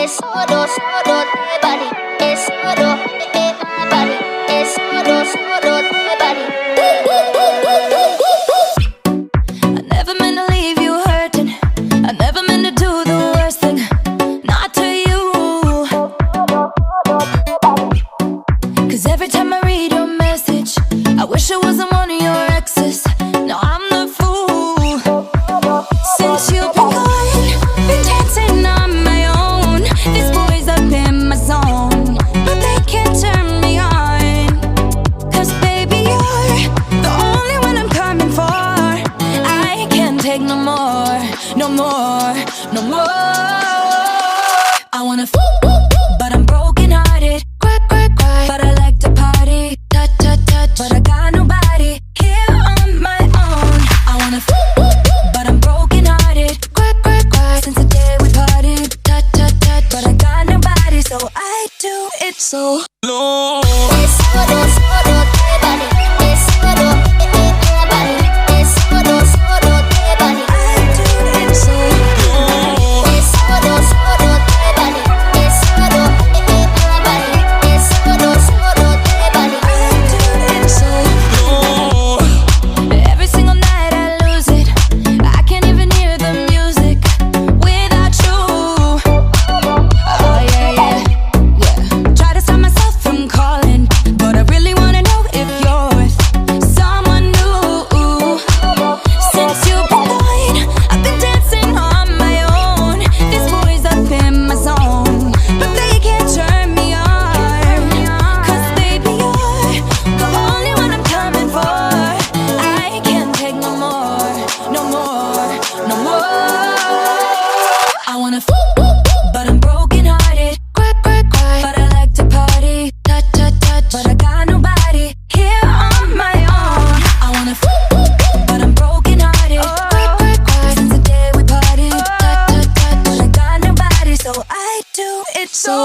es solo, solo de body, es solo de body, es solo, solo de body. I never meant to leave you hurting. I never meant to do the worst thing, not to you. 'Cause every time I read your message, I wish I wasn't one of your exes. No, I'm the fool. Since you've been gone, been dancing on my own. These boys up in my zone, but they can't turn me on. 'Cause baby, you're the only one I'm coming for. I can't take no more, no more, no more. I wanna but I'm broken hearted. Cry, cry, cry, but I like to party. Touch, touch, touch, but I got nobody here on my own. I wanna but I'm broken hearted. Cry, cry, cry, since the day we parted. Touch, touch, touch, but I got nobody, so I do it so low. Es solo, solo de body, es solo de body, es solo, solo de body. I do it so low. Es solo, solo de body, es solo de body, es solo, solo de body. I do it so low. Every single night I lose it. I can't even hear the music without you. Oh yeah, yeah, yeah. Try to stop myself from calling, but I really wanna know if you're with someone new. Since you've been gone, I've been dancing on my own. These boys up in my zone, but they can't turn me on. 'Cause baby, you're the only one I'm coming for. I can't take no more, no more, no more. I wanna but I'm broken hearted. Cry, cry, cry, but I like to party. Touch, touch, touch, but I got nobody here on my own. I wanna but I'm broken hearted. Cry, cry, cry, since the day we parted. Touch, touch, touch, but I got nobody, so I do it so